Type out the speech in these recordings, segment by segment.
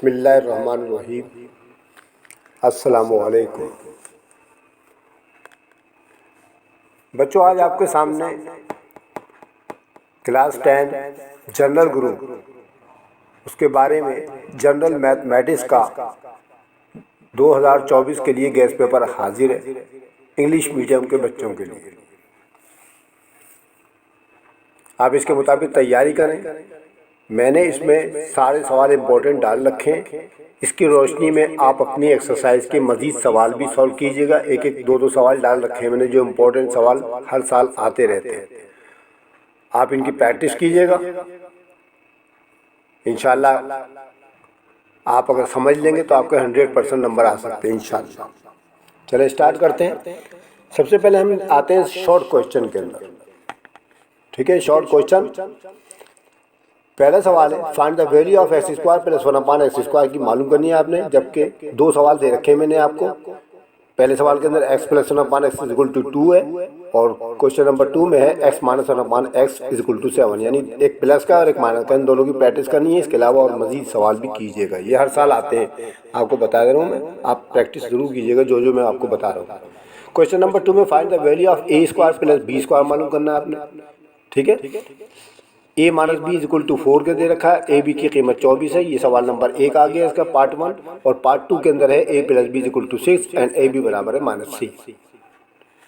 बिस्मिल्लाहिर्रहमानिर्रहीम। अस्सलामुअलैकुम। बच्चों, आज आपके सामने क्लास 10 जनरल ग्रुप उसके बारे में जनरल मैथमेटिक्स का 2024 के लिए गेस्ट पेपर हाजिर है, इंग्लिश मीडियम के बच्चों के लिए। आप इसके मुताबिक तैयारी करें। मैंने इसमें सारे सवाल इम्पोर्टेंट डाल रखे हैं। इसकी रोशनी में आप अपनी एक्सरसाइज के मज़ीद सवाल भी सॉल्व कीजिएगा। एक एक दो सवाल डाल रखे हैं मैंने, जो इम्पोर्टेंट सवाल हर साल आते रहते हैं। आप इनकी प्रैक्टिस कीजिएगा। इंशाल्लाह आप अगर समझ लेंगे तो आपके 100% नंबर आ सकते हैं इंशाल्लाह। चलिए स्टार्ट करते हैं। सबसे पहले हम आते हैं शॉर्ट क्वेश्चन के अंदर। ठीक है, शॉर्ट क्वेश्चन पहला सवाल है, find the value of x square plus 1 x square की मालूम करनी है आपने। जबकि दो सवाल दे रखे हैं मैंने आपको। पहले सवाल के अंदर x plus 1 x is equal to 2 है, और क्वेश्चन नंबर 2 में है x minus 1 x is equal to 7। यानी एक प्लस का और एक माइनस का, इन दोनों की प्रैक्टिस करनी है। इसके अलावा और मजीद सवाल भी कीजिएगा। ये हर साल आते हैं, आपको बता दे रहा हूँ मैं। आप प्रैक्टिस जरूर कीजिएगा जो मैं आपको बता रहा हूँ। क्वेश्चन नंबर 2 में find the value of A square plus B square मालूम करना है आपने। ठीक है, A minus B is equal to 4 के दे रखा है। ए बी की कीमत 24 है। ये सवाल नंबर 1 आ गया इसका पार्ट 1। और पार्ट 2 के अंदर है A plus B is equal to 6 and A B बराबर है -3।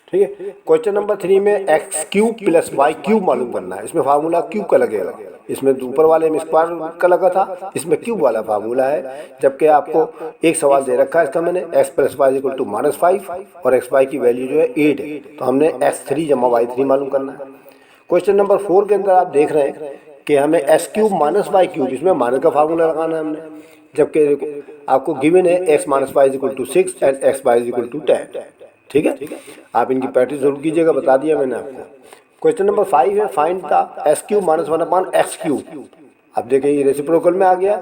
ठीक है, क्वेश्चन नंबर 3 में X cube plus Y cube मालूम करना है। इसमें फार्मूला क्यूब का लगेगा। इसमें ऊपर वाले में स्क्वायर का लगा था, इसमें क्यूब वाला फार्मूला है। जबकि आपको एक सवाल दे रखा है इसका मैंने, x plus y equal to -5 और एक्स वाई की वैल्यू जो है 8 है। तो हमने x3 जमा y3 मालूम करना है। क्वेश्चन नंबर 4 के अंदर आप देख रहे हैं कि हमें x cube minus y cube, इसमें माइनस का फार्मूला लगाना है हमने। जबकि आपको गिवन है x minus y is equal to 6 and x y is equal to 10। ठीक है, आप इनकी प्रैक्टिस जरूर कीजिएगा, बता दिया मैंने आपको। क्वेश्चन नंबर 5 है, find the x cube minus 1 x cube. अब देखिए ये रेसिप्रोकल में आ गया।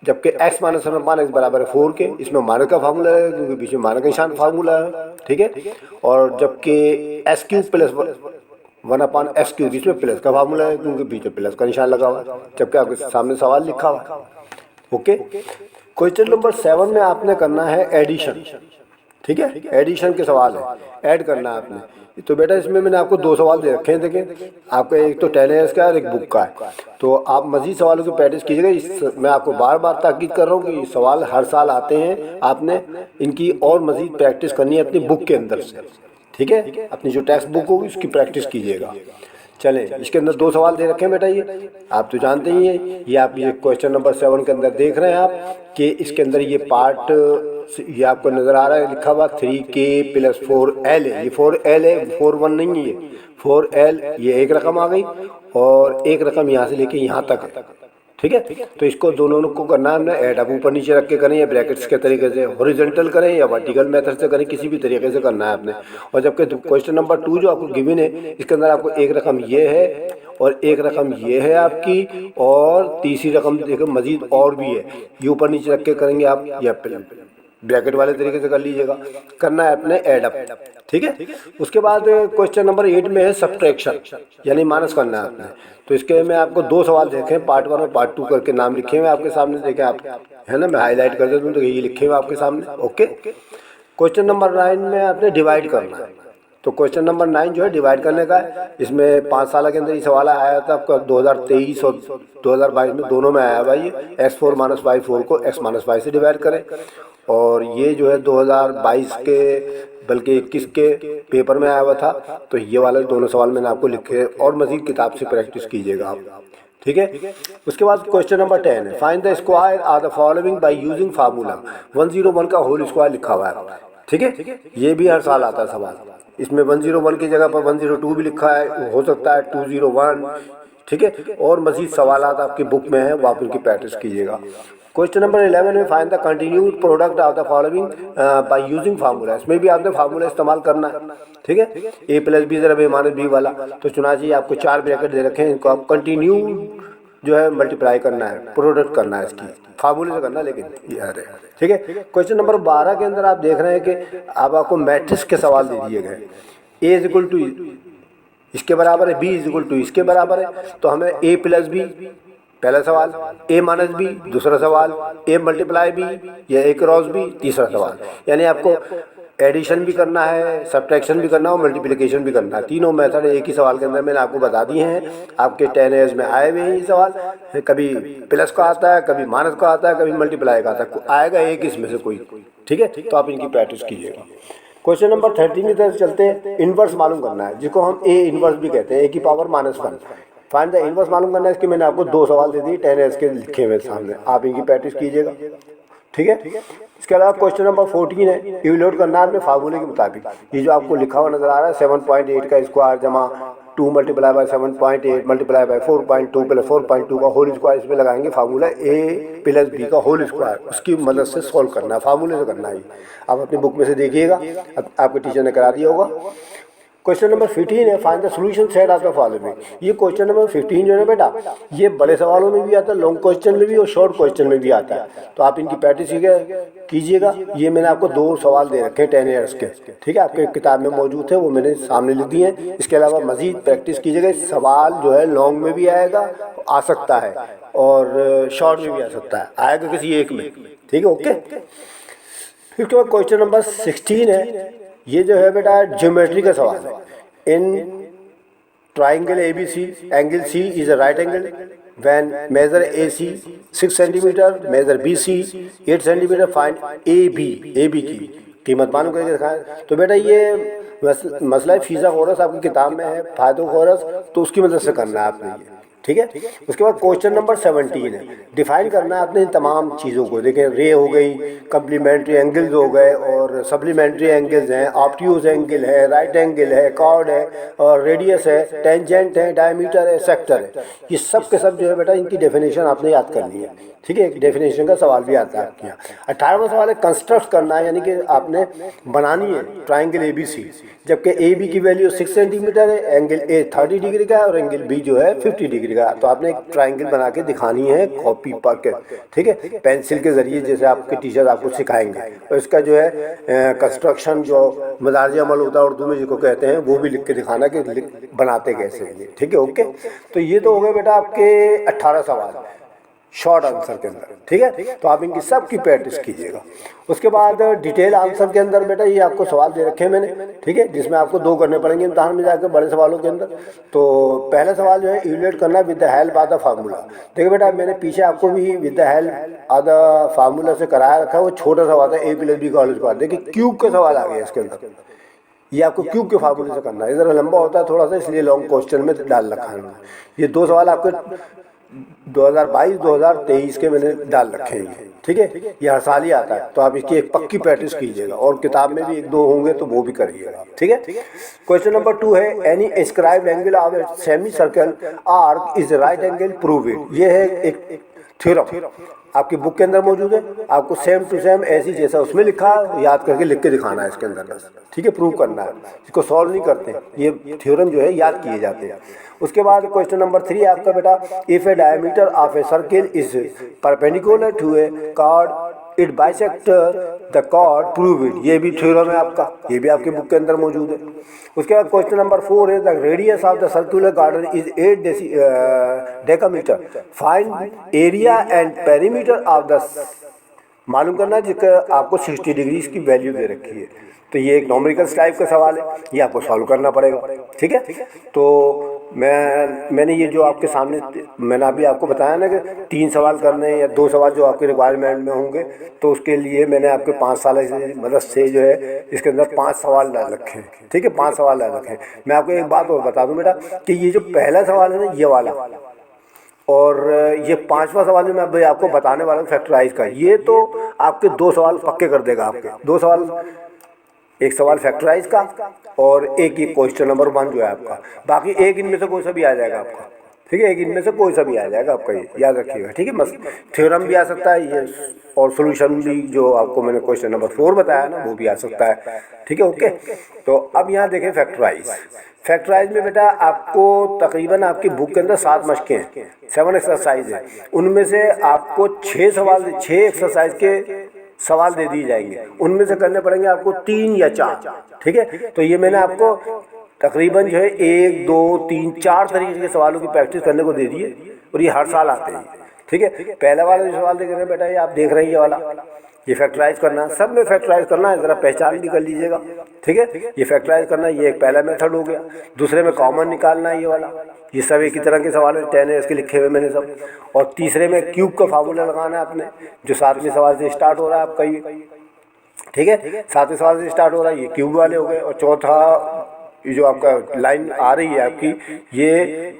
जबकि एक्स माइनस 1 एक्स बराबर है 4 के, इसमें माइनस का फार्मूला है क्योंकि पीछे माइनस का निशान फार्मूला है। ठीक है, और जबकि x cube plus 1 x cube, इसमें प्लस का फार्मूला है क्योंकि पीछे प्लस का निशान लगा हुआ है। जबकि आपके सामने सवाल लिखा हुआ है। ओके, क्वेश्चन नंबर 7 में आपने करना है एडिशन। ठीक है, एडिशन के सवाल है, ऐड करना है आपने। तो बेटा इसमें मैंने आपको 2 सवाल दे रखे हैं। देखें आपका एक तो 10 का है और एक बुक का है। तो आप मजीद सवालों की प्रैक्टिस कीजिएगा। मैं आपको बार बार ताकीद कर रहा हूँ कि ये सवाल हर साल आते हैं। आपने इनकी और मजीद प्रैक्टिस करनी है अपनी बुक के अंदर से। ठीक है, अपनी जो टेक्स्ट बुक होगी उसकी प्रैक्टिस कीजिएगा। चलें, इसके अंदर 2 सवाल दे रखे हैं बेटा। ये आप तो जानते ही हैं। ये आप ये क्वेश्चन नंबर 7 के अंदर देख रहे हैं आप कि इसके अंदर ये पार्ट ये आपको नज़र आ रहा है लिखा हुआ 3k + 4l है। ये 4l है, 41 नहीं है, ये 4l। ये एक रकम आ गई और एक रकम यहाँ से लेके यहाँ तक है। ठीक है, तो इसको दोनों को करना है हमने ऐड। अब ऊपर नीचे रख के करें या ब्रैकेट्स के तरीके से, हॉरिजॉन्टल करें या वर्टिकल मेथड से करें, किसी भी तरीके से करना है आपने। और जबकि क्वेश्चन नंबर 2 जो आपको गिवन है, इसके अंदर आपको एक रकम ये है और एक रकम ये है आपकी, और तीसरी रकम देखो मजीद और भी है। ये ऊपर नीचे रख के करेंगे आप या ब्रैकेट वाले तरीके से कर लीजिएगा। करना है अपने ऐड अप। ठीक है, उसके बाद क्वेश्चन नंबर 8 में है सब्ट्रैक्शन, यानी माइनस करना है आपने। तो इसके में आपको 2 सवाल देखे हैं, पार्ट 1 और पार्ट 2 करके नाम लिखे हुए आपके सामने। देखें आप, है ना, मैं हाईलाइट कर देता हूँ तो ये लिखे हुए आपके सामने। ओके, क्वेश्चन नंबर 9 में आपने डिवाइड करना है। तो क्वेश्चन नंबर 9 जो है डिवाइड करने का है। इसमें 5 साल के अंदर ये सवाल आया था आपका 2023 और 2022 में, दोनों में आया भाई। x4 - y4 को x - y से डिवाइड करें। और ये जो है 2022 के बल्कि 21 के पेपर में आया हुआ था। तो ये वाले दोनों सवाल मैंने आपको लिखे और मजीद किताब से प्रैक्टिस कीजिएगा आप। ठीक है, उसके बाद क्वेश्चन नंबर 10 है, find the square of the following by using formula. 101 का होल स्क्वायर लिखा हुआ है। ठीक है, ये भी हर साल आता है सवाल। इसमें 101 की जगह पर 102 भी लिखा है, हो सकता है 201। ठीक है, और मजीद सवाल आपकी बुक में है, वो आप उनकी प्रैक्टिस कीजिएगा। क्वेश्चन नंबर 11 में find the continued product of the following by using formula. इसमें भी आपने फार्मूला इस्तेमाल करना है। ठीक है, a + b ज़रा b - वाला। तो चुना चाहिए आपको 4 ब्रैकेट दे रखे हैं, इनको आप कंटिन्यूड जो है मल्टीप्लाई करना है, प्रोडक्ट करना है, इसकी फार्मूले से करना, लेकिन ये है। ठीक है, क्वेश्चन नंबर 12 के अंदर आप देख रहे हैं कि अब आपको मैट्रिक्स के सवाल दे दिए गए। a इज इक्वल टू इसके बराबर है, b इज इक्वल टू इसके बराबर है। तो हमें a + b पहला सवाल ए माइनस बी, दूसरा सवाल ए मल्टीप्लाई बी या ए क्रॉस बी, तीसरा सवाल। यानी आपको एडिशन भी करना है, सब्ट्रैक्शन भी करना है और मल्टीप्लिकेशन भी करना है। तीनों मेथड एक ही सवाल के अंदर मैंने आपको बता दिए हैं। आपके 10 एज में आए हुए हैं ये सवाल। कभी प्लस का आता है, कभी माइनस का आता है, कभी मल्टीप्लाई का आता है, आएगा एक इसमें से कोई। ठीक है, तो आप इनकी प्रैक्टिस कीजिएगा। क्वेश्चन नंबर 13 की तरफ चलते हैं। इन्वर्स मालूम करना है, जिसको हम ए इन्वर्स भी कहते हैं, ए की पावर -1। फाइंड द इन्वर्स मालूम करना है। इसके मैंने आपको 2 सवाल दे दिए, 10 एज के लिखे हुए सामने, आप इनकी प्रैक्टिस कीजिएगा। ठीक है, इसके अलावा क्वेश्चन नंबर 14 है, इवैल्यूएट करना है अपने फार्मूले के मुताबिक। ये जो आपको लिखा हुआ नजर आ रहा है 7.8 का स्क्वायर जमा 2 multiply by 7.8 multiply by 4.2 plus 4.2 का होल स्क्वायर, इसमें लगाएंगे फार्मूला ए प्लस बी का होल स्क्वायर, उसकी मदद से सॉल्व करना है, फार्मूले से करना है। आप अपनी बुक में से देखिएगा, आपके टीचर ने करा दिया होगा। क्वेश्चन नंबर 15 है, find the solution set of the following. ये क्वेश्चन नंबर 15 जो है बेटा, ये बड़े सवालों में भी आता है, लॉन्ग क्वेश्चन में भी और शॉर्ट क्वेश्चन में भी आता है। तो आप इनकी प्रैक्टिस कीजिएगा। ये मैंने आपको 2 सवाल दे रखे हैं 10 ईयर्स के। ठीक है, आपके किताब में मौजूद थे, वो मैंने सामने लिख दिए हैं। इसके अलावा मजीद प्रैक्टिस कीजिएगा। सवाल जो है लॉन्ग में भी आएगा, आ सकता है, और शॉर्ट में भी आ सकता है, आएगा किसी एक में। ठीक है, ओके। फिर उसके बाद क्वेश्चन नंबर 16 है, ये जो है बेटा ज्योमेट्री का सवाल है। In triangle ABC, angle C is a right angle when measure AC 6 centimetre, measure BC 8 centimetre, find AB की कीमत मालूम करके दिखाएं। तो बेटा ये मसला फिज़ागोरस आपकी किताब में है, पाइथागोरस, तो उसकी मदद से करना है आपने ये। ठीक है, उसके बाद क्वेश्चन नंबर 17 है, डिफाइन करना है अपने तमाम चीज़ों को। देखें, रे हो गई, कम्प्लीमेंट्री एंगल्स हो गए और सप्लीमेंट्री एंगल्स हैं, ऑब्ट्यूज एंगल है, राइट एंगल है, कॉर्ड है और रेडियस है, टेंजेंट है, डायमीटर है, सेक्टर है। ये सब के सब जो है बेटा, इनकी डेफिनेशन आपने याद करनी है। ठीक है, एक डेफिनेशन का सवाल भी आता है आपके यहाँ। 18वां सवाल है, कंस्ट्रक्ट करना है, यानी कि आपने बनानी है ट्राइंगल ABC, जबकि AB की वैल्यू 6 सेंटीमीटर है, एंगल A 30 डिग्री का है और एंगल B जो है 50 डिग्री का। तो आपने एक ट्राइंगल बना के दिखानी है कॉपी पर, ठीक है, पेंसिल के जरिए, जैसे आपके टीचर आपको सिखाएंगे। और इसका जो है कंस्ट्रक्शन जो मदारज अमल होता है उर्दू में जिसको कहते हैं, वो भी लिख के दिखाना कि बनाते कैसे हैं। ठीक है, ओके। तो ये तो हो गए बेटा आपके 18 सवाल शॉर्ट आंसर के अंदर। ठीक है, तो आप इनकी सब की प्रैक्टिस कीजिएगा। उसके बाद डिटेल आंसर के अंदर बेटा ये आपको सवाल दे रखे हैं मैंने, ठीक है, जिसमें आपको 2 करने पड़ेंगे इम्तहान में जाकर बड़े सवालों के अंदर। तो पहला सवाल जो है, इवैल्यूएट करना with the help of the formula. देखिए बेटा, मैंने पीछे आपको भी with the help of the formula से कराया रखा है, वो छोटा सवाल है, A प्लस B का होल स्क्वायर। देखिए क्यूब का सवाल आ गया इसके अंदर, ये आपको क्यूब के फार्मूले से करना है। इधर लंबा होता है थोड़ा सा, इसलिए लॉन्ग क्वेश्चन में डाल रखा है। ये 2 सवाल आपके 2022-2023 के मैंने डाल रखे हैं। ठीक है, ये हर साल ही आता है, तो आप इसकी एक पक्की प्रैक्टिस कीजिएगा और किताब में भी 1-2 होंगे तो वो भी करिएगा। ठीक है, क्वेश्चन नंबर 2 है, any inscribed angle of a semi circle arc is right angle, prove it. ये है एक थ्योरम, आपकी बुक के अंदर मौजूद है, आपको सेम टू सेम ऐसी जैसा उसमें लिखा है याद करके लिख के दिखाना है इसके अंदर बस। ठीक है, प्रूव करना है, इसको सॉल्व नहीं करते, ये थ्योरम जो है याद किए जाते हैं। उसके बाद क्वेश्चन नंबर 3 आपका बेटा, if a diameter of a circle is perpendicular to a chord it bisect the chord, prove it. ये भी थ्योरम है आपका, ये भी आपके बुक के अंदर मौजूद है। उसके बाद क्वेश्चन नंबर 4 है, the radius of the circular garden is 8 decimetre, find area and perimeter of the, मालूम करना है, जिसका आपको 60 डिग्री की वैल्यू दे रखी है। तो ये एक न्यूमेरिकल टाइप का सवाल है, ये आपको सॉल्व करना पड़ेगा। ठीक है, तो मैंने ये जो आपके सामने मैंने अभी आपको बताया ना कि 3 सवाल करने या 2 सवाल जो आपके रिक्वायरमेंट में होंगे, तो उसके लिए मैंने आपके 5 साल की मदद से जो है इसके अंदर 5 सवाल डाल रखे हैं। ठीक है, 5 सवाल डाल रखे हैं। मैं आपको एक बात और बता दूं बेटा कि ये जो पहला सवाल है ना, ये वाला, और ये 5वां सवाल जो मैं अभी आपको बताने वाला हूँ फैक्टराइज का, ये तो आपके 2 सवाल पक्के कर देगा। आपके 2 सवाल, एक सवाल फैक्टराइज का और एक ही क्वेश्चन नंबर 1 जो है आपका, बाकी एक इनमें से कोई सा भी आ जाएगा आपका। ठीक है, एक इनमें से कोई सा भी आ जाएगा आपका, ये याद रखिएगा। ठीक है, बस थ्योरम भी आ सकता है ये, और सोल्यूशन भी जो आपको मैंने क्वेश्चन नंबर 4 बताया ना, वो भी आ सकता है। ठीक है, ओके। तो अब यहाँ देखें फैक्टराइज। फैक्टराइज में बेटा आपको तकरीबन आपकी बुक के अंदर 7 मशकें हैं, 7 एक्सरसाइज है। उनमें से आपको 6 सवाल, 6 एक्सरसाइज के सवाल दे दिए जाएंगे, उनमें से करने पड़ेंगे आपको 3 या 4। ठीक है, तो ये मैंने आपको तकरीबन जो है 1, 2, 3, 4 तरीके के सवालों की प्रैक्टिस करने को दे दी है। और ये हर साल आते हैं। ठीक है, पहले वाला जो सवाल देख रहे हैं बेटा, ये आप देख रहे हैं, ये वाला, ये फैक्टराइज करना है, सब में फैक्टराइज करना है, ज़रा पहचान भी कर लीजिएगा। ठीक है, ये फैक्टराइज करना है, ये एक पहला मेथड हो गया। दूसरे में कॉमन निकालना है, ये वाला, ये सब एक ही तरह के सवाल है, 10 इसके लिखे हुए मैंने सब। और तीसरे में क्यूब का फार्मूला लगाना है आपने, जो 7वें सवाल से स्टार्ट हो रहा है आपका ये। ठीक है, 7वें सवाल से स्टार्ट हो रहा है, ये क्यूब वाले हो गए। और चौथा ये जो आपका लाइन आ रही है आपकी, ये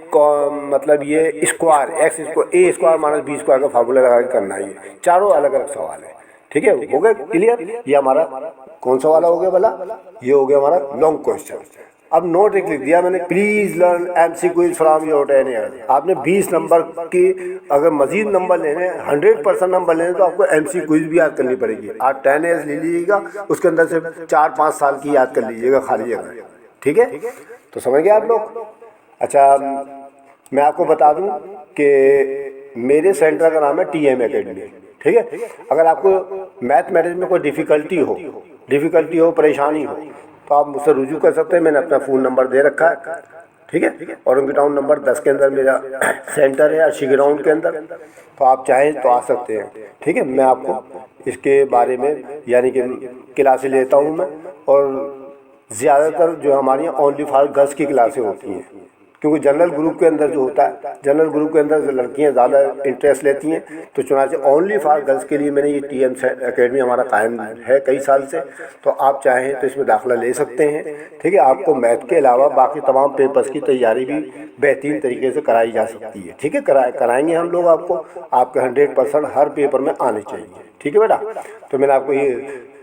मतलब ये स्क्वायर, एक्स स्क्वायर ए स्क्वायर माइनस बी स्क्वायर का फार्मूला लगा के करना है। ये चारों अलग अलग सवाल है। ठीक है, हो गए क्लियर। ये हमारा कौन सा वाला हो गया भला, ये हो गया हमारा लॉन्ग क्वेश्चन। अब नोट एक लिख दिया मैंने, please learn MCQs from your 10 years. आपने 20 नंबर की अगर मजीद नंबर लेने, 100% नंबर लेने, तो आपको MCQs भी याद करनी पड़ेगी। आप 10 ईयर्स ले लीजिएगा, उसके अंदर से 4-5 साल की याद कर लीजिएगा खाली जगह। ठीक है, तो समझ गए आप लोग। अच्छा, मैं आपको बता दूं कि मेरे सेंटर का नाम है TM एकेडमी। ठीक है, अगर आपको मैथमेटिक्स में कोई डिफ़िकल्टी हो, परेशानी हो, तो आप मुझसे रुजू कर सकते हैं। मैंने अपना फ़ोन नंबर दे रखा है। ठीक है, और ग्राउंड नंबर 10 के अंदर मेरा सेंटर है, अर्शी ग्राउंड के अंदर, तो आप चाहें तो आ सकते हैं। ठीक है, मैं आपको इसके बारे में यानी कि क्लासें लेता हूँ मैं, और ज़्यादातर जो हमारी ओनली फॉर गर्ल्स की क्लासें होती हैं, क्योंकि जनरल ग्रुप के अंदर जो होता है, जनरल ग्रुप के अंदर जो लड़कियां ज़्यादा इंटरेस्ट लेती हैं, तो चुनाचे ओनली फॉर गर्ल्स के लिए मैंने ये TM एकेडमी हमारा कायम है कई साल से। तो आप चाहें तो इसमें दाखिला ले सकते हैं। ठीक है, आपको मैथ के अलावा बाकी तमाम पेपर्स की तैयारी भी बेहतरीन तरीके से कराई जा सकती है। ठीक है, कराएंगे हम लोग आपको, आपके 100% हर पेपर में आने चाहिए। ठीक है बेटा, तो मैंने आपको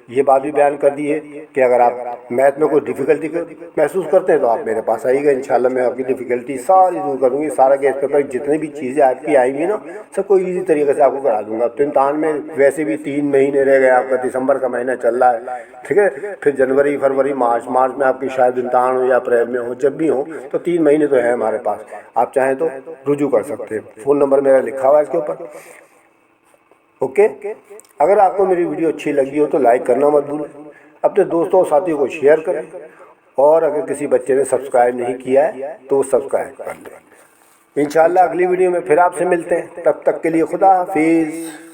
ये बात भी बयान कर दी है कि अगर आप मैथ में कोई डिफ़िकल्टी महसूस करते हैं तो आप मेरे पास आइएगा। इंशाल्लाह मैं आपकी डिफ़िकल्टी सारी दूर करूँगी। सारा गैस पेपर जितनी भी चीज़ें आपकी आएंगी ना, सबको ईजी तरीके से आपको करा दूँगा। तो इम्तहान में वैसे भी 3 महीने रह गए, आपका दिसंबर का महीना चल रहा है। ठीक है, फिर जनवरी, फरवरी, मार्च में आपकी शायद इम्तहान हो या अप्रैल में हो, जब भी हो, तो 3 महीने तो है हमारे पास। आप चाहें तो रुजू कर सकते हैं। फ़ोन नंबर मेरा लिखा हुआ है इसके ऊपर। ओके, अगर आपको मेरी वीडियो अच्छी लगी हो तो लाइक करना मत भूलें, अपने दोस्तों और साथियों को शेयर करें, और अगर किसी बच्चे ने सब्सक्राइब नहीं किया है तो सब्सक्राइब कर लें। इंशाल्लाह अगली वीडियो में फिर आपसे मिलते हैं, तब तक के लिए खुदा हाफिज़।